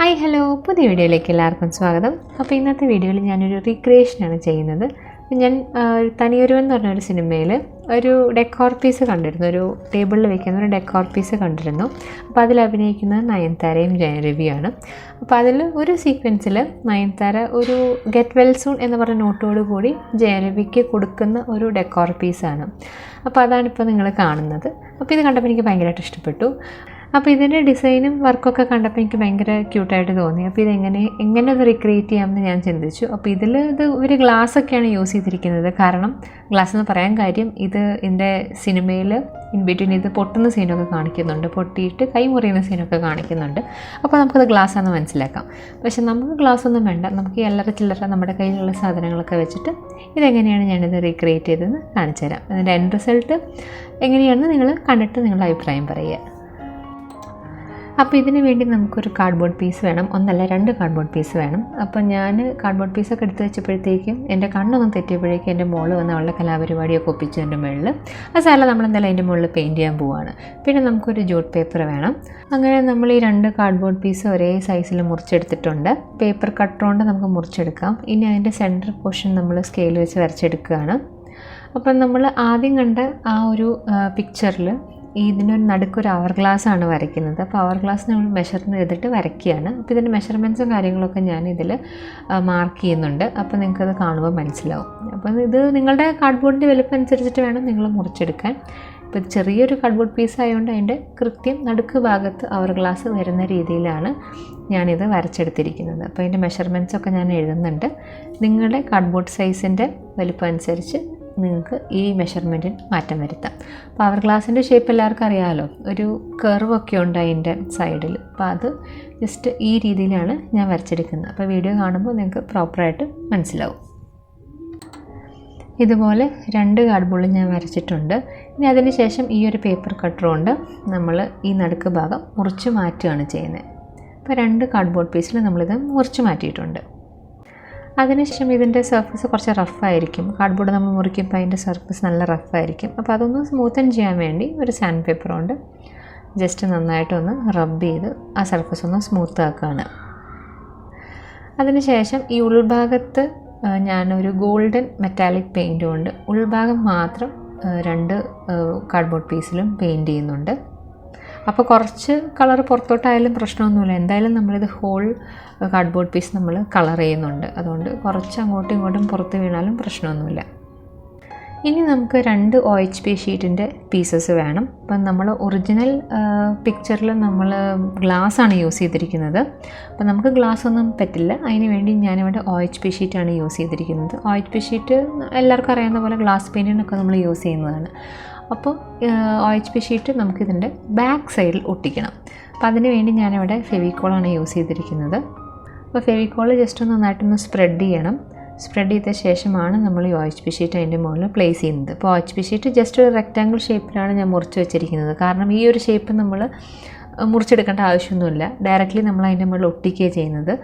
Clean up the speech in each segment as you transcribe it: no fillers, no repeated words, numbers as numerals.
Hi hello, പുതിയ വീഡിയോയിലേക്ക് എല്ലാവർക്കും സ്വാഗതം. അപ്പോൾ ഇന്നത്തെ വീഡിയോയിൽ ഞാനൊരു റീക്രിയേഷനാണ് ചെയ്യുന്നത്. ഞാൻ തനിയൊരുവൻ എന്ന് പറഞ്ഞൊരു സിനിമയിൽ ഒരു ഡെക്കോർ പീസ് കണ്ടിരുന്നു, ഒരു ടേബിളിൽ വെക്കുന്ന ഒരു ഡെക്കോർ പീസ് കണ്ടിരുന്നു. അപ്പോൾ അതിൽ അഭിനയിക്കുന്നത് നയൻതാരയും ജയരവിയാണ്. അപ്പോൾ അതിൽ ഒരു സീക്വൻസിൽ നയൻതാര ഒരു ഗെറ്റ് വെൽ സൂൺ എന്ന് പറഞ്ഞ നോട്ടോട് കൂടി ജയരവിക്ക് കൊടുക്കുന്ന ഒരു ഡെക്കോർ പീസാണ്. അപ്പോൾ അതാണിപ്പോൾ നിങ്ങൾ കാണുന്നത്. അപ്പോൾ ഇത് കണ്ടപ്പോൾ എനിക്ക് ഭയങ്കരമായിട്ട് ഇഷ്ടപ്പെട്ടു. അപ്പോൾ ഇതിൻ്റെ ഡിസൈനും വർക്കൊക്കെ കണ്ടപ്പോൾ എനിക്ക് ഭയങ്കര ക്യൂട്ടായിട്ട് തോന്നി. അപ്പോൾ എങ്ങനെ ഇത് റീക്രിയേറ്റ് ചെയ്യാമെന്ന് ഞാൻ ചിന്തിച്ചു. അപ്പോൾ ഇത് ഒരു ഗ്ലാസ്സൊക്കെയാണ് യൂസ് ചെയ്തിരിക്കുന്നത്. കാരണം ഗ്ലാസ് എന്ന് പറയാൻ കാര്യം ഇതിൻ്റെ സിനിമയിൽ ഇൻ ബിറ്റ്വീൻ ഇത് പൊട്ടുന്ന സീനൊക്കെ കാണിക്കുന്നുണ്ട്, പൊട്ടിയിട്ട് കൈ മുറിയുന്ന സീനൊക്കെ കാണിക്കുന്നുണ്ട്. അപ്പോൾ നമുക്കത് ഗ്ലാസ്സാണെന്ന് മനസ്സിലാക്കാം. പക്ഷെ നമുക്ക് ഗ്ലാസ് ഒന്നും വേണ്ട, നമുക്ക് ഈ അല്ലറ ചില്ലറ നമ്മുടെ കയ്യിലുള്ള സാധനങ്ങളൊക്കെ വെച്ചിട്ട് ഇതെങ്ങനെയാണ് ഞാനിത് റീക്രിയേറ്റ് ചെയ്തതെന്ന് കാണിച്ചു തരാം. അതിൻ്റെ എൻഡ് റിസൾട്ട് എങ്ങനെയാണെന്ന് നിങ്ങൾ കണ്ടിട്ട് നിങ്ങളുടെ അഭിപ്രായം പറയുക. അപ്പോൾ ഇതിന് വേണ്ടി നമുക്കൊരു കാർഡ്ബോർഡ് പീസ് വേണം, ഒന്നല്ല 2 കാർഡ്ബോർഡ് പീസ് വേണം. അപ്പോൾ ഞാൻ കാർഡ്ബോർഡ് പീസൊക്കെ എടുത്ത് വെച്ചപ്പോഴത്തേക്കും എൻ്റെ കണ്ണൊന്നും തെറ്റിയപ്പോഴേക്കും എൻ്റെ മോള് വന്ന് അവളുടെ കലാപരിപാടിയൊക്കെ ഒപ്പിച്ചു എൻ്റെ മുകളിൽ. അതല്ല, നമ്മളെന്തായാലും അതിൻ്റെ മുകളിൽ പെയിൻറ്റ് ചെയ്യാൻ പോവുകയാണ്. പിന്നെ നമുക്കൊരു ജൂട്ട് പേപ്പർ വേണം. അങ്ങനെ നമ്മൾ ഈ 2 കാർഡ്ബോർഡ് പീസ് ഒരേ സൈസിൽ മുറിച്ചെടുത്തിട്ടുണ്ട്. പേപ്പർ കട്ടർ കൊണ്ട് നമുക്ക് മുറിച്ചെടുക്കാം. ഇനി അതിൻ്റെ സെൻറ്റർ പോർഷൻ നമ്മൾ സ്കെയിൽ വെച്ച് വരച്ചെടുക്കുകയാണ്. അപ്പം നമ്മൾ ആദ്യം കണ്ട ആ ഒരു പിക്ചറിൽ ഇതിനൊരു നടുക്കൊരു അവർ ഗ്ലാസ് ആണ് വരയ്ക്കുന്നത്. അപ്പോൾ അവർ ഗ്ലാസ് നമ്മൾ മെഷർമെൻറ്റ് ചെയ്തിട്ട് വരയ്ക്കുകയാണ്. അപ്പോൾ ഇതിൻ്റെ മെഷർമെൻറ്റ്സും കാര്യങ്ങളൊക്കെ ഞാൻ ഇതിൽ മാർക്ക് ചെയ്യുന്നുണ്ട്. അപ്പോൾ നിങ്ങൾക്കത് കാണുമ്പോൾ മനസ്സിലാവും. അപ്പോൾ ഇത് നിങ്ങളുടെ കാർഡ്ബോർഡിൻ്റെ വലുപ്പം അനുസരിച്ചിട്ട് വേണം നിങ്ങൾ മുറിച്ചെടുക്കാൻ. ഇപ്പോൾ ഇത് ചെറിയൊരു കാർഡ്ബോർഡ് പീസ് ആയതുകൊണ്ട് അതിൻ്റെ കൃത്യം നടുക്ക് ഭാഗത്ത് അവർ ഗ്ലാസ് വരുന്ന രീതിയിലാണ് ഞാനിത് വരച്ചെടുത്തിരിക്കുന്നത്. അപ്പോൾ അതിൻ്റെ മെഷർമെൻറ്റ്സൊക്കെ ഞാൻ എഴുതുന്നുണ്ട്. നിങ്ങളുടെ കാർഡ്ബോർഡ് സൈസിൻ്റെ വലുപ്പം അനുസരിച്ച് നിങ്ങൾക്ക് ഈ മെഷർമെൻറ്റിന് മാറ്റം വരുത്താം. അപ്പോൾ അവർ ഗ്ലാസിൻ്റെ ഷേപ്പ് എല്ലാവർക്കും അറിയാമല്ലോ, ഒരു കർവൊക്കെ ഉണ്ട് അതിൻ്റെ സൈഡിൽ. അപ്പോൾ അത് ജസ്റ്റ് ഈ രീതിയിലാണ് ഞാൻ വരച്ചെടുക്കുന്നത്. അപ്പോൾ വീഡിയോ കാണുമ്പോൾ നിങ്ങൾക്ക് പ്രോപ്പറായിട്ട് മനസ്സിലാവും. ഇതുപോലെ 2 കാർഡ്ബോർഡിൽ ഞാൻ വരച്ചിട്ടുണ്ട്. ഇനി അതിന് ശേഷം ഈ ഒരു പേപ്പർ കട്ടർ കൊണ്ട് നമ്മൾ ഈ നടുക്ക് ഭാഗം മുറിച്ച് മാറ്റുകയാണ് ചെയ്യുന്നത്. അപ്പോൾ 2 കാർഡ്ബോർഡ് പീസിൽ നമ്മളിത് മുറിച്ച് മാറ്റിയിട്ടുണ്ട്. അതിനുശേഷം ഇതിൻ്റെ സർഫസ് കുറച്ച് റഫായിരിക്കും. കാർഡ്ബോർഡ് നമ്മൾ മുറിക്കുമ്പോൾ അതിൻ്റെ സർഫസ് നല്ല റഫായിരിക്കും. അപ്പോൾ അതൊന്ന് സ്മൂത്തൻ ചെയ്യാൻ വേണ്ടി ഒരു സാൻഡ് പേപ്പർ കൊണ്ട് ജസ്റ്റ് നന്നായിട്ടൊന്ന് റബ്ബ് ചെയ്ത് ആ സർഫസ് ഒന്ന് സ്മൂത്ത് ആക്കുകയാണ്. അതിനുശേഷം ഈ ഉൾഭാഗത്ത് ഞാനൊരു ഗോൾഡൻ മെറ്റാലിക് പെയിൻറ്റ് കൊണ്ട് ഉൾഭാഗം മാത്രം 2 കാർഡ്ബോർഡ് പീസിലും പെയിൻറ്റ് ചെയ്യുന്നുണ്ട്. അപ്പോൾ കുറച്ച് കളർ പുറത്തോട്ടായാലും പ്രശ്നമൊന്നുമില്ല. എന്തായാലും നമ്മളിത് ഹോൾ കാർഡ്ബോർഡ് പീസ് നമ്മൾ കളർ ചെയ്യുന്നുണ്ട്. അതുകൊണ്ട് കുറച്ച് അങ്ങോട്ടും ഇങ്ങോട്ടും പുറത്ത് വീണാലും പ്രശ്നമൊന്നുമില്ല. ഇനി നമുക്ക് 2 OHP ഷീറ്റിൻ്റെ പീസസ് വേണം. അപ്പം നമ്മൾ ഒറിജിനൽ പിക്ചറിൽ നമ്മൾ ഗ്ലാസ്സാണ് യൂസ് ചെയ്തിരിക്കുന്നത്. അപ്പം നമുക്ക് ഗ്ലാസ് ഒന്നും പറ്റില്ല. അതിന് വേണ്ടി ഞാനിവിടെ OHP ഷീറ്റാണ് യൂസ് ചെയ്തിരിക്കുന്നത്. OHP ഷീറ്റ് എല്ലാവർക്കും അറിയാവുന്ന പോലെ ഗ്ലാസ് പെയിൻറ്റിനൊക്കെ നമ്മൾ യൂസ് ചെയ്യുന്നതാണ്. അപ്പോൾ OHP ഷീറ്റ് നമുക്കിതിൻ്റെ ബാക്ക് സൈഡിൽ ഒട്ടിക്കണം. അപ്പോൾ അതിന് വേണ്ടി ഞാനിവിടെ ഫെവിക്കോളാണ് യൂസ് ചെയ്തിരിക്കുന്നത്. അപ്പോൾ ഫെവിക്കോൾ ജസ്റ്റ് നന്നായിട്ടൊന്ന് സ്പ്രെഡ് ചെയ്യണം. സ്പ്രെഡ് ചെയ്ത ശേഷമാണ് നമ്മൾ ഈ OHP ഷീറ്റ് അതിൻ്റെ മുകളിൽ പ്ലേസ് ചെയ്യുന്നത്. അപ്പോൾ OHP ഷീറ്റ് ജസ്റ്റ് ഒരു റെക്റ്റാങ്കിൾ ഷേപ്പിലാണ് ഞാൻ മുറിച്ച് വെച്ചിരിക്കുന്നത്. കാരണം ഈ ഒരു ഷേപ്പ് നമ്മൾ മുറിച്ചെടുക്കേണ്ട ആവശ്യമൊന്നുമില്ല. ഡയറക്റ്റ്ലി നമ്മൾ അതിൻ്റെ മുകളിൽ ഒട്ടിക്കുകയാണ് ചെയ്യുന്നത്.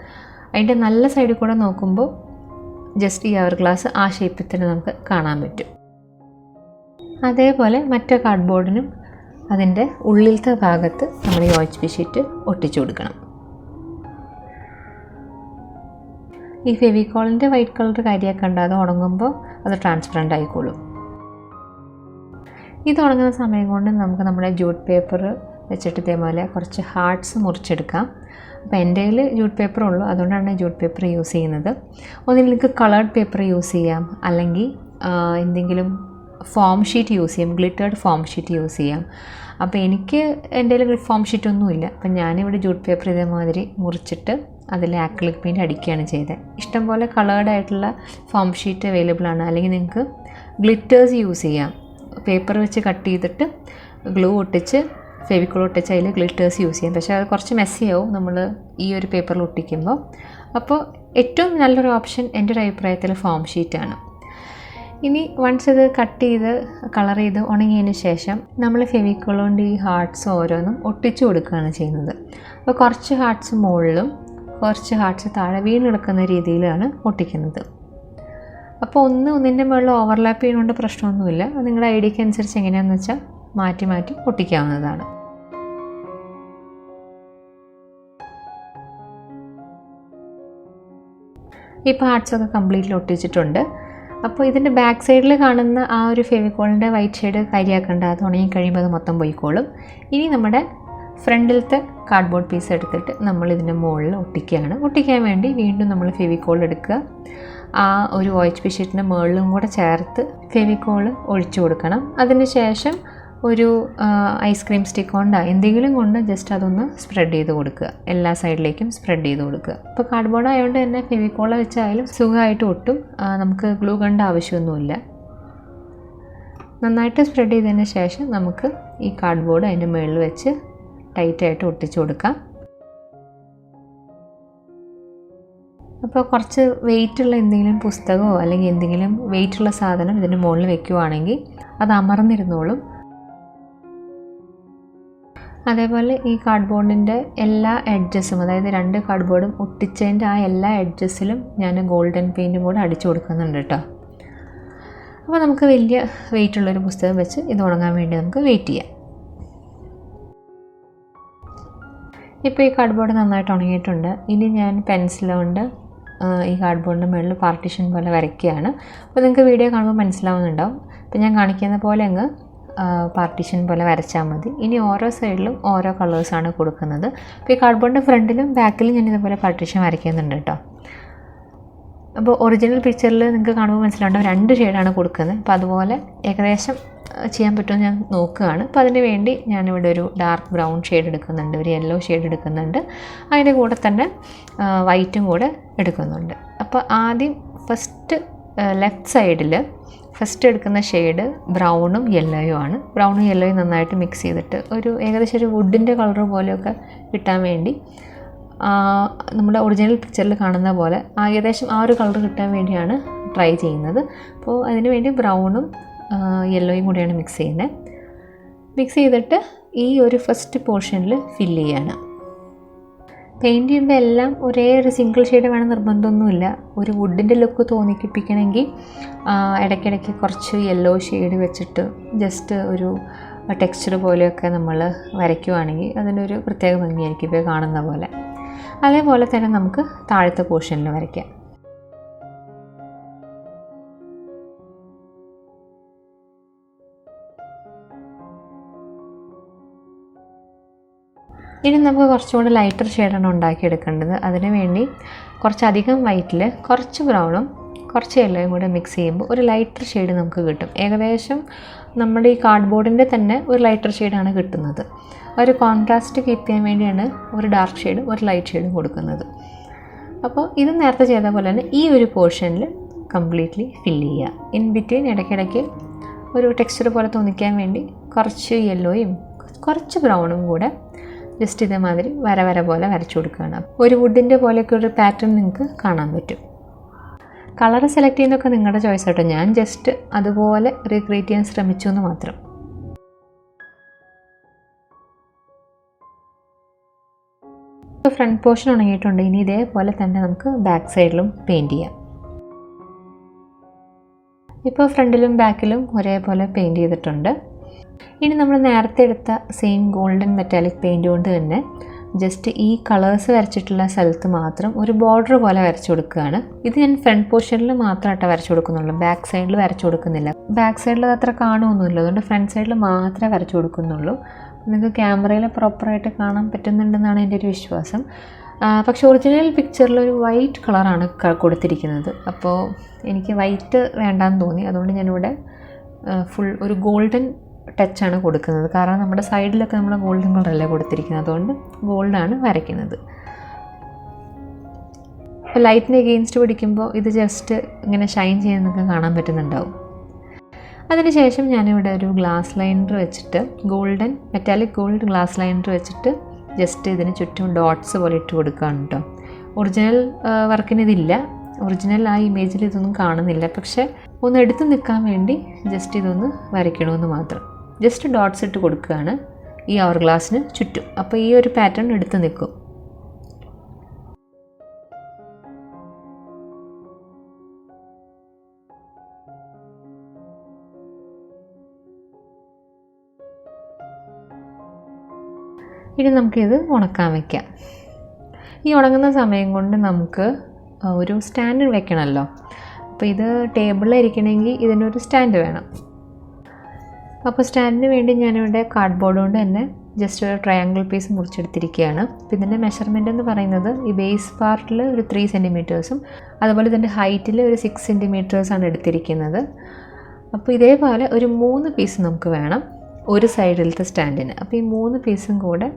അതിൻ്റെ നല്ല സൈഡിൽ കൂടെ നോക്കുമ്പോൾ ജസ്റ്റ് ഈ അവർ ഗ്ലാസ് ആ ഷേപ്പിൽ തന്നെ നമുക്ക് കാണാൻ പറ്റും. അതേപോലെ മറ്റേ കാർഡ്ബോർഡിനും അതിൻ്റെ ഉള്ളിലത്തെ ഭാഗത്ത് നമ്മൾ ഈ OHP ഷീറ്റ് ഒട്ടിച്ചു കൊടുക്കണം. ഈ ഫെവിക്കോളിൻ്റെ വൈറ്റ് കളർ കാര്യമാക്കണ്ട, അത് ഉണങ്ങുമ്പോൾ അത് ട്രാൻസ്പെറൻ്റ് ആയിക്കോളും. ഇത് ഉണങ്ങുന്ന സമയം കൊണ്ട് നമുക്ക് നമ്മുടെ ജൂട്ട് പേപ്പർ വെച്ചിട്ട് ഇതേപോലെ കുറച്ച് ഹാർട്ട്സ് മുറിച്ചെടുക്കാം. അപ്പോൾ എൻ്റെ കയ്യിൽ ജൂട്ട് പേപ്പർ ഉള്ളൂ, അതുകൊണ്ടാണ് ജൂട്ട് പേപ്പർ യൂസ് ചെയ്യുന്നത്. ഒന്നിൽ നിങ്ങൾക്ക് കളേർഡ് പേപ്പർ യൂസ് ചെയ്യാം, അല്ലെങ്കിൽ എന്തെങ്കിലും ഫോം ഷീറ്റ് യൂസ് ചെയ്യാം, ഗ്ലിറ്റേർഡ് ഫോം ഷീറ്റ് യൂസ് ചെയ്യാം. അപ്പോൾ എനിക്ക് എൻ്റെ കയ്യിൽ ഫോം ഷീറ്റൊന്നുമില്ല. അപ്പം ഞാനിവിടെ ജൂട്ട് പേപ്പർ ഇതേമാതിരി മുറിച്ചിട്ട് അതിൽ ആക്രിലിക് പെയിൻറ്റ് അടിക്കുകയാണ് ചെയ്തത്. ഇഷ്ടംപോലെ കളേർഡ് ആയിട്ടുള്ള ഫോം ഷീറ്റ് അവൈലബിൾ ആണ്. അല്ലെങ്കിൽ നിങ്ങൾക്ക് ഗ്ലിറ്റേഴ്സ് യൂസ് ചെയ്യാം. പേപ്പർ വെച്ച് കട്ട് ചെയ്തിട്ട് ഗ്ലൂ ഒട്ടിച്ച് ഫെവിക്കോൾ ഒട്ടിച്ച് അതിൽ ഗ്ലിറ്റേഴ്സ് യൂസ് ചെയ്യാം. പക്ഷേ അത് കുറച്ച് മെസ്സിയാവും നമ്മൾ ഈ ഒരു പേപ്പറിൽ ഒട്ടിക്കുമ്പോൾ. അപ്പോൾ ഏറ്റവും നല്ലൊരു ഓപ്ഷൻ എൻ്റെ ഒരു അഭിപ്രായത്തിൽ ഫോം ഷീറ്റാണ്. ഇനി വൺസ് ഇത് കട്ട് ചെയ്ത് കളർ ചെയ്ത് ഉണങ്ങിയതിന് ശേഷം നമ്മൾ ഫെവിക്കോൾ കൊണ്ട് ഈ ഹാർട്ട്സ് ഓരോന്നും ഒട്ടിച്ചു കൊടുക്കുകയാണ് ചെയ്യുന്നത്. അപ്പോൾ കുറച്ച് ഹാർട്ട്സ് മുകളിലും കുറച്ച് ഹാർട്ട്സ് താഴെ വീണെടുക്കുന്ന രീതിയിലാണ് ഒട്ടിക്കുന്നത്. അപ്പോൾ ഒന്നിൻ്റെ മുകളിൽ ഓവർലാപ്പ് ചെയ്യുന്നതുകൊണ്ട് പ്രശ്നമൊന്നുമില്ല. നിങ്ങളുടെ ഐഡിയക്ക് അനുസരിച്ച് എങ്ങനെയാണെന്ന് വെച്ചാൽ മാറ്റി മാറ്റി ഒട്ടിക്കാവുന്നതാണ്. ഈ പാർട്സൊക്കെ കംപ്ലീറ്റ്ലി ഒട്ടിച്ചിട്ടുണ്ട്. അപ്പോൾ ഇതിൻ്റെ ബാക്ക് സൈഡിൽ കാണുന്ന ആ ഒരു ഫെവിക്കോളിൻ്റെ വൈറ്റ് ഷെയ്ഡ് കരിയാക്കേണ്ട, അത് ഉണങ്ങി കഴിയുമ്പോൾ അത് മൊത്തം പോയിക്കോളും. ഇനി നമ്മുടെ ഫ്രണ്ടിലത്തെ കാർഡ്ബോർഡ് പീസ് എടുത്തിട്ട് നമ്മൾ ഇതിൻ്റെ മുകളിൽ ഒട്ടിക്കുകയാണ്. ഒട്ടിക്കാൻ വേണ്ടി വീണ്ടും നമ്മൾ ഫെവിക്കോൾ എടുക്കുക. ആ ഒരു OHP ഷീറ്റിൻ്റെ മുകളിലും കൂടെ ചേർത്ത് ഫെവിക്കോൾ ഒഴിച്ചു കൊടുക്കണം. അതിന് ശേഷം ഒരു ഐസ്ക്രീം സ്റ്റിക്ക് കൊണ്ടോ എന്തെങ്കിലും കൊണ്ട് ജസ്റ്റ് അതൊന്ന് സ്പ്രെഡ് ചെയ്ത് കൊടുക്കുക, എല്ലാ സൈഡിലേക്കും സ്പ്രെഡ് ചെയ്ത് കൊടുക്കുക. ഇപ്പോൾ കാർഡ്ബോർഡ് ആയതുകൊണ്ട് തന്നെ ഫെവിക്കോള വെച്ചായാലും സുഖമായിട്ട് ഒട്ടും, നമുക്ക് ഗ്ലൂ ഗണ്ണിൻ്റെ ആവശ്യമൊന്നുമില്ല. നന്നായിട്ട് സ്പ്രെഡ് ചെയ്തതിന് ശേഷം നമുക്ക് ഈ കാർഡ്ബോർഡ് അതിൻ്റെ മുകളിൽ വെച്ച് ടൈറ്റായിട്ട് ഒട്ടിച്ചു കൊടുക്കാം. അപ്പോൾ കുറച്ച് വെയിറ്റുള്ള എന്തെങ്കിലും പുസ്തകമോ അല്ലെങ്കിൽ എന്തെങ്കിലും വെയിറ്റുള്ള സാധനം ഇതിൻ്റെ മുകളിൽ വെക്കുകയാണെങ്കിൽ അത് അമർന്നിരുന്നോളും. അതേപോലെ ഈ കാർഡ്ബോർഡിൻ്റെ എല്ലാ എഡ്ജസും, അതായത് 2 കാർഡ്ബോർഡും ഒട്ടിച്ചതിൻ്റെ ആ എല്ലാ എഡ്ജസിലും ഞാൻ ഗോൾഡൻ പെയിൻറ്റും കൂടെ അടിച്ചു കൊടുക്കുന്നുണ്ട് കേട്ടോ. അപ്പോൾ നമുക്ക് വലിയ വെയിറ്റുള്ളൊരു പുസ്തകം വെച്ച് ഇത് ഉണങ്ങാൻ വേണ്ടി നമുക്ക് വെയിറ്റ് ചെയ്യാം. ഇപ്പോൾ ഈ കാർഡ്ബോർഡ് നന്നായിട്ട് ഉണങ്ങിയിട്ടുണ്ട്. ഇനി ഞാൻ പെൻസിൽ കൊണ്ട് ഈ കാർഡ്ബോർഡിൻ്റെ മുകളിൽ പാർട്ടീഷൻ പോലെ വരയ്ക്കുകയാണ്. അപ്പോൾ നിങ്ങൾക്ക് വീഡിയോ കാണുമ്പോൾ മനസ്സിലാവുന്നുണ്ടാവും. അപ്പോൾ ഞാൻ കാണിക്കുന്ന പോലെ അങ്ങ് പാർട്ടീഷൻ പോലെ വരച്ചാൽ മതി. ഇനി ഓരോ സൈഡിലും ഓരോ കളേഴ്സാണ് കൊടുക്കുന്നത്. അപ്പോൾ ഈ കാർഡ്ബോർഡിൻ്റെ ഫ്രണ്ടിലും ബാക്കിലും ഞാൻ ഇതുപോലെ പാർട്ടീഷൻ വരയ്ക്കുന്നുണ്ട് കേട്ടോ. അപ്പോൾ ഒറിജിനൽ പിക്ചറിൽ നിങ്ങൾക്ക് കാണുമ്പോൾ മനസ്സിലാവുണ്ടാവും 2 ഷെയ്ഡാണ് കൊടുക്കുന്നത്. അപ്പോൾ അതുപോലെ ഏകദേശം ചെയ്യാൻ പറ്റുമെന്ന് ഞാൻ നോക്കുകയാണ്. അപ്പോൾ അതിന് വേണ്ടി ഞാനിവിടെ ഒരു ഡാർക്ക് ബ്രൗൺ ഷെയ്ഡ് എടുക്കുന്നുണ്ട്, ഒരു യെല്ലോ ഷെയ്ഡ് എടുക്കുന്നുണ്ട്, അതിൻ്റെ കൂടെ തന്നെ വൈറ്റും കൂടെ എടുക്കുന്നുണ്ട്. അപ്പോൾ ആദ്യം ഫസ്റ്റ് ലെഫ്റ്റ് സൈഡിൽ ഫസ്റ്റ് എടുക്കുന്ന ഷെയ്ഡ് ബ്രൗണും യെല്ലോയും ആണ്. ബ്രൗണും യെല്ലോയും നന്നായിട്ട് മിക്സ് ചെയ്തിട്ട് ഒരു ഏകദേശം ഒരു വുഡിൻ്റെ കളർ പോലെയൊക്കെ കിട്ടാൻ വേണ്ടി, നമ്മുടെ ഒറിജിനൽ പിക്ചറിൽ കാണുന്ന പോലെ ഏകദേശം ആ ഒരു കളർ കിട്ടാൻ വേണ്ടിയാണ് ട്രൈ ചെയ്യുന്നത്. അപ്പോൾ അതിന് വേണ്ടി ബ്രൗണും യെല്ലോയും കൂടെയാണ് മിക്സ് ചെയ്യുന്നത്. മിക്സ് ചെയ്തിട്ട് ഈ ഒരു ഫസ്റ്റ് പോർഷനിൽ ഫില്ല് ചെയ്യാണ്. പെയിൻറ്റ് ചെയ്യുമ്പോൾ എല്ലാം ഒരേ ഒരു സിംഗിൾ ഷെയ്ഡ് വേണം നിർബന്ധമൊന്നുമില്ല. ഒരു വുഡിൻ്റെ ലുക്ക് തോന്നിപ്പിക്കണമെങ്കിൽ ഇടയ്ക്കിടയ്ക്ക് കുറച്ച് യെല്ലോ ഷെയ്ഡ് വെച്ചിട്ട് ജസ്റ്റ് ഒരു ടെക്സ്ചർ പോലെയൊക്കെ നമ്മൾ വരയ്ക്കുവാണെങ്കിൽ അതിനൊരു പ്രത്യേക ഭംഗിയായിരിക്കും ഇപ്പോൾ കാണുന്ന പോലെ. അതേപോലെ തന്നെ നമുക്ക് താഴത്തെ പോർഷനിൽ വരയ്ക്കാം. ഇനി നമുക്ക് കുറച്ചുകൂടി ലൈറ്റർ ഷെയ്ഡാണ് ഉണ്ടാക്കിയെടുക്കേണ്ടത്. അതിന് വേണ്ടി കുറച്ചധികം വൈറ്റിൽ കുറച്ച് ബ്രൗണും കുറച്ച് യെല്ലോയും കൂടെ മിക്സ് ചെയ്യുമ്പോൾ ഒരു ലൈറ്റർ ഷെയ്ഡ് നമുക്ക് കിട്ടും. ഏകദേശം നമ്മുടെ ഈ കാർഡ്ബോർഡിൻ്റെ തന്നെ ഒരു ലൈറ്റർ ഷെയ്ഡാണ് കിട്ടുന്നത്. ഒരു കോൺട്രാസ്റ്റ് കീപ്പ് ചെയ്യാൻ വേണ്ടിയാണ് ഒരു ഡാർക്ക് ഷെയ്ഡും ഒരു ലൈറ്റ് ഷെയ്ഡും കൊടുക്കുന്നത്. അപ്പോൾ ഇത് നേരത്തെ ചെയ്ത പോലെ തന്നെ ഈ ഒരു പോർഷനിൽ കംപ്ലീറ്റ്ലി ഫില്ല് ചെയ്യുക. ഇൻ ബിറ്റ്വീൻ ഇടയ്ക്കിടയ്ക്ക് ഒരു ടെക്സ്ചർ പോലെ തോന്നിക്കാൻ വേണ്ടി കുറച്ച് യെല്ലോയും കുറച്ച് ബ്രൗണും കൂടെ ജസ്റ്റ് ഇതേമാതിരി വര വര പോലെ വരച്ചു കൊടുക്കുകയാണ്. ഒരു വുഡിൻ്റെ പോലെയൊക്കെ ഒരു പാറ്റേൺ നിങ്ങൾക്ക് കാണാൻ പറ്റും. കളർ സെലക്ട് ചെയ്യുന്നതൊക്കെ നിങ്ങളുടെ ചോയ്സ് ആട്ടോ. ഞാൻ ജസ്റ്റ് അതുപോലെ റീക്രിയേറ്റ് ചെയ്യാൻ ശ്രമിച്ചു എന്ന് മാത്രം. ഇപ്പോൾ ഫ്രണ്ട് പോർഷൻ ഉണങ്ങിയിട്ടുണ്ട്. ഇനി ഇതേപോലെ തന്നെ നമുക്ക് ബാക്ക് സൈഡിലും പെയിൻറ്റ് ചെയ്യാം. ഇപ്പോൾ ഫ്രണ്ടിലും ബാക്കിലും ഒരേപോലെ പെയിൻറ്റ് ചെയ്തിട്ടുണ്ട്. ഇനി നമ്മൾ നേരത്തെ എടുത്ത സെയിം ഗോൾഡൻ മെറ്റാലിക് പെയിൻറ്റ് കൊണ്ട് തന്നെ ജസ്റ്റ് ഈ കളേഴ്സ് വരച്ചിട്ടുള്ള സ്ഥലത്ത് മാത്രം ഒരു ബോർഡർ പോലെ വരച്ചു കൊടുക്കുകയാണ്. ഇത് ഞാൻ ഫ്രണ്ട് പോർഷനിൽ മാത്രമായിട്ട് വരച്ചു കൊടുക്കുന്നുള്ളൂ, ബാക്ക് സൈഡിൽ വരച്ചു കൊടുക്കുന്നില്ല. ബാക്ക് സൈഡിൽ അത്ര കാണുമൊന്നുമില്ല, അതുകൊണ്ട് ഫ്രണ്ട് സൈഡിൽ മാത്രമേ വരച്ചു കൊടുക്കുന്നുള്ളൂ. നിങ്ങൾക്ക് ക്യാമറയിൽ പ്രോപ്പറായിട്ട് കാണാൻ പറ്റുന്നുണ്ടെന്നാണ് എൻ്റെ ഒരു വിശ്വാസം. പക്ഷേ ഒറിജിനൽ പിക്ചറിൽ ഒരു വൈറ്റ് കളറാണ് കൊടുത്തിരിക്കുന്നത്. അപ്പോൾ എനിക്ക് വൈറ്റ് വേണ്ടാന്ന് തോന്നി. അതുകൊണ്ട് ഞാനിവിടെ ഫുൾ ഒരു ഗോൾഡൻ ടച്ചാണ് കൊടുക്കുന്നത്. കാരണം നമ്മുടെ സൈഡിലൊക്കെ നമ്മൾ ഗോൾഡൻ കളറല്ലേ കൊടുത്തിരിക്കുന്നത്, അതുകൊണ്ട് ഗോൾഡാണ് വരയ്ക്കുന്നത്. അപ്പോൾ ലൈറ്റിന് എഗെയിൻസ്റ്റ് പിടിക്കുമ്പോൾ ഇത് ജസ്റ്റ് ഇങ്ങനെ ഷൈൻ ചെയ്യുന്നതൊക്കെ കാണാൻ പറ്റുന്നുണ്ടാവും. അതിനുശേഷം ഞാനിവിടെ ഒരു ഗ്ലാസ് ലൈനർ വെച്ചിട്ട് golden metallic gold glass liner വെച്ചിട്ട് ജസ്റ്റ് ഇതിന് ചുറ്റും ഡോട്ട്സ് പോലെ ഇട്ട് കൊടുക്കുകയാണ് കേട്ടോ. ഒറിജിനൽ വർക്കിന് ഇതില്ല, ഒറിജിനൽ ആ ഇമേജിൽ ഇതൊന്നും കാണുന്നില്ല. പക്ഷേ ഒന്ന് എടുത്ത് നിൽക്കാൻ വേണ്ടി ജസ്റ്റ് ഇതൊന്ന് വരയ്ക്കണമെന്ന് മാത്രം. ജസ്റ്റ് ഡോട്ട്സ് ഇട്ട് കൊടുക്കുകയാണ് ഈ അവർ ഗ്ലാസ്സിന് ചുറ്റും. അപ്പോൾ ഈ ഒരു പാറ്റേൺ എടുത്ത് നിൽക്കും. ഇനി നമുക്കിത് ഉണക്കാൻ വയ്ക്കാം. ഈ ഉണങ്ങുന്ന സമയം കൊണ്ട് നമുക്ക് ഒരു സ്റ്റാൻഡ് വെക്കണമല്ലോ. അപ്പോൾ ഇത് ടേബിളിൽ ഇരിക്കണമെങ്കിൽ ഇതിനൊരു സ്റ്റാൻഡ് വേണം. അപ്പോൾ സ്റ്റാൻഡിന് വേണ്ടി ഞാനിവിടെ കാർഡ്ബോർഡ് കൊണ്ട് തന്നെ ജസ്റ്റ് ഒരു ട്രയാങ്കിൾ പീസ് മുറിച്ചെടുത്തിരിക്കുകയാണ്. അപ്പോൾ ഇതിൻ്റെ മെഷർമെൻ്റ് എന്ന് പറയുന്നത് ഈ ബേസ് പാർട്ടിൽ ഒരു 3 സെൻറ്റിമീറ്റേഴ്സും അതുപോലെ ഇതിൻ്റെ ഹൈറ്റിൽ ഒരു 6 സെൻറ്റിമീറ്റേഴ്സാണ് എടുത്തിരിക്കുന്നത്. അപ്പോൾ ഇതേപോലെ ഒരു 3 പീസ് നമുക്ക് വേണം ഒരു സൈഡിലത്തെ സ്റ്റാൻഡിന്. അപ്പോൾ ഈ 3 പീസും കൂടെ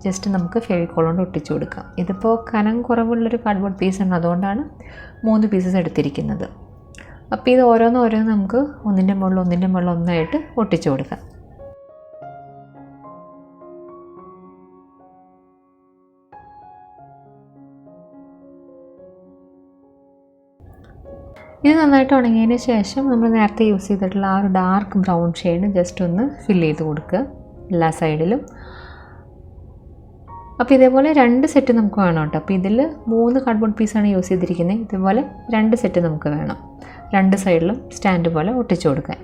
ജസ്റ്റ് നമുക്ക് ഫെവിക്കോൾ കൊണ്ട് ഒട്ടിച്ചു കൊടുക്കാം. ഇതിപ്പോൾ കനം കുറവുള്ളൊരു കാർഡ്ബോർഡ് പീസാണ്, അതുകൊണ്ടാണ് 3 പീസസ് എടുത്തിരിക്കുന്നത്. അപ്പോൾ ഇത് ഓരോന്ന് നമുക്ക് ഒന്നിൻ്റെ മുകളിൽ ഒന്നായിട്ട് ഒട്ടിച്ചു കൊടുക്കാം. ഇത് നന്നായിട്ട് ഉണങ്ങിയതിന് ശേഷം നമ്മൾ നേരത്തെ യൂസ് ചെയ്തിട്ടുള്ള ആ ഒരു ഡാർക്ക് ബ്രൗൺ ഷെയ്ഡ് ജസ്റ്റ് ഒന്ന് ഫില്ല് ചെയ്ത് കൊടുക്കുക എല്ലാ സൈഡിലും. അപ്പോൾ ഇതേപോലെ 2 സെറ്റ് നമുക്ക് വേണം കേട്ടോ. അപ്പോൾ ഇതിൽ 3 കാർഡ്ബോർഡ് പീസാണ് യൂസ് ചെയ്തിരിക്കുന്നത്. ഇതുപോലെ 2 സെറ്റ് നമുക്ക് വേണം, 2 സൈഡിലും സ്റ്റാൻഡ് പോലെ ഒട്ടിച്ചു കൊടുക്കാൻ.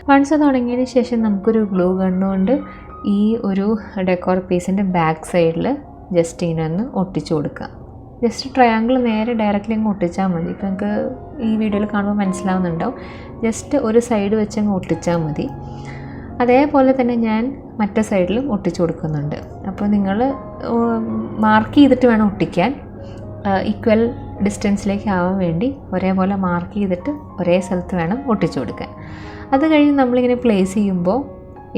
വൺസ് അത് ഉണങ്ങിയതിന് ശേഷം നമുക്കൊരു ഗ്ലൂ ഗണ്ണുകൊണ്ട് ഈ ഒരു ഡെക്കോർ പീസിൻ്റെ ബാക്ക് സൈഡിൽ ജസ്റ്റ് ഇങ്ങനെ ഒന്ന് ഒട്ടിച്ചു കൊടുക്കുക. ജസ്റ്റ് ട്രയാങ്കിൾ നേരെ ഡയറക്റ്റ്ലി അങ്ങ് ഒട്ടിച്ചാൽ മതി. ഇപ്പോൾ നിങ്ങൾക്ക് ഈ വീഡിയോയിൽ കാണുമ്പോൾ മനസ്സിലാവുന്നുണ്ടാവും. ജസ്റ്റ് ഒരു സൈഡ് വെച്ച് അങ്ങ് ഒട്ടിച്ചാൽ മതി. അതേപോലെ തന്നെ ഞാൻ മറ്റേ സൈഡിലും ഒട്ടിച്ചു കൊടുക്കുന്നുണ്ട്. അപ്പോൾ നിങ്ങൾ മാർക്ക് ചെയ്തിട്ട് വേണം ഒട്ടിക്കാൻ. ഈക്വൽ ഡിസ്റ്റൻസിലേക്ക് ആവാൻ വേണ്ടി ഒരേപോലെ മാർക്ക് ചെയ്തിട്ട് ഒരേ സ്ഥലത്ത് വേണം ഒട്ടിച്ചു കൊടുക്കാൻ. അത് കഴിഞ്ഞ് നമ്മളിങ്ങനെ പ്ലേസ് ചെയ്യുമ്പോൾ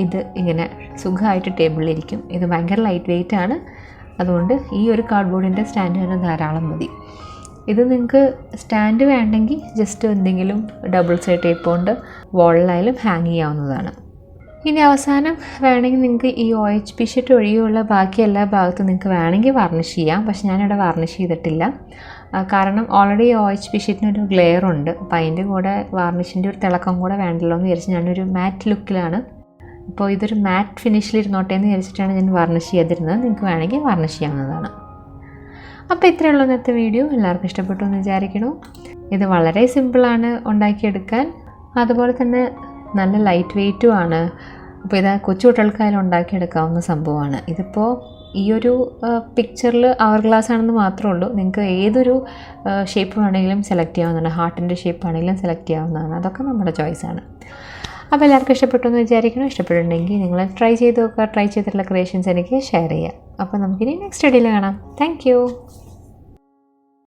ഇത് ഇങ്ങനെ സുഖമായിട്ട് ടേബിളിലിരിക്കും. ഇത് ഭയങ്കര ലൈറ്റ് വെയിറ്റ് ആണ്, അതുകൊണ്ട് ഈ ഒരു കാർഡ്ബോർഡിൻ്റെ സ്റ്റാൻഡ് തന്നെ ധാരാളം മതി. ഇത് നിങ്ങൾക്ക് സ്റ്റാൻഡ് വേണ്ടെങ്കിൽ ജസ്റ്റ് എന്തെങ്കിലും ഡബിൾ സൈഡ് ടേപ്പ് കൊണ്ട് വാളിലായാലും ഹാങ് ചെയ്യാവുന്നതാണ്. ഇനി അവസാനം വേണമെങ്കിൽ നിങ്ങൾക്ക് ഈ OHP ഷീറ്റ് ഒഴികെയുള്ള ബാക്കി എല്ലാ ഭാഗത്തും നിങ്ങൾക്ക് വേണമെങ്കിൽ വാർണിഷ് ചെയ്യാം. പക്ഷെ ഞാനിവിടെ വാർണിഷ് ചെയ്തിട്ടില്ല, കാരണം ഓൾറെഡി OHP ഷീറ്റിനൊരു ഗ്ലെയർ ഉണ്ട്. അപ്പോൾ അതിൻ്റെ കൂടെ വാർണിഷിൻ്റെ ഒരു തിളക്കം കൂടെ വേണ്ടല്ലോ എന്ന് വിചാരിച്ച് ഞാനൊരു മാറ്റ് ലുക്കിലാണ്, അപ്പോൾ ഇതൊരു മാറ്റ് ഫിനിഷിലിരുന്നോട്ടെ എന്ന് വിചാരിച്ചിട്ടാണ് ഞാൻ വാർണിഷ് ചെയ്തിരുന്നത്. നിങ്ങൾക്ക് വേണമെങ്കിൽ വാർണിഷ് ചെയ്യാവുന്നതാണ്. അപ്പോൾ ഇത്രയുള്ള ഇന്നത്തെ വീഡിയോ എല്ലാവർക്കും ഇഷ്ടപ്പെട്ടു എന്ന് വിചാരിക്കുന്നു. ഇത് വളരെ സിമ്പിളാണ് ഉണ്ടാക്കിയെടുക്കാൻ, അതുപോലെ തന്നെ നല്ല ലൈറ്റ് വെയ്റ്റും ആണ്. അപ്പോൾ ഇത് കൊച്ചു കുട്ടികൾക്കായാലും ഉണ്ടാക്കിയെടുക്കാവുന്ന സംഭവമാണ്. ഇതിപ്പോൾ ഈ ഒരു പിക്ചറിൽ അവർ ഗ്ലാസ് ആണെന്ന് മാത്രമേ ഉള്ളൂ. നിങ്ങൾക്ക് ഏതൊരു ഷേപ്പ് വേണമെങ്കിലും സെലക്ട് ചെയ്യാവുന്നതാണ്. ഹാർട്ടിൻ്റെ ഷേപ്പ് ആണെങ്കിലും സെലക്ട് ചെയ്യാവുന്നതാണ്. അതൊക്കെ നമ്മുടെ ചോയ്സാണ്. അപ്പോൾ എല്ലാവർക്കും ഇഷ്ടപ്പെട്ടു എന്ന് വിചാരിക്കണം. ഇഷ്ടപ്പെട്ടിട്ടുണ്ടെങ്കിൽ നിങ്ങൾ ട്രൈ ചെയ്ത് നോക്കുക. ട്രൈ ചെയ്തിട്ടുള്ള ക്രിയേഷൻസ് എനിക്ക് ഷെയർ ചെയ്യാം. അപ്പോൾ നമുക്കിനി നെക്സ്റ്റ് വീഡിയോയിൽ കാണാം. താങ്ക്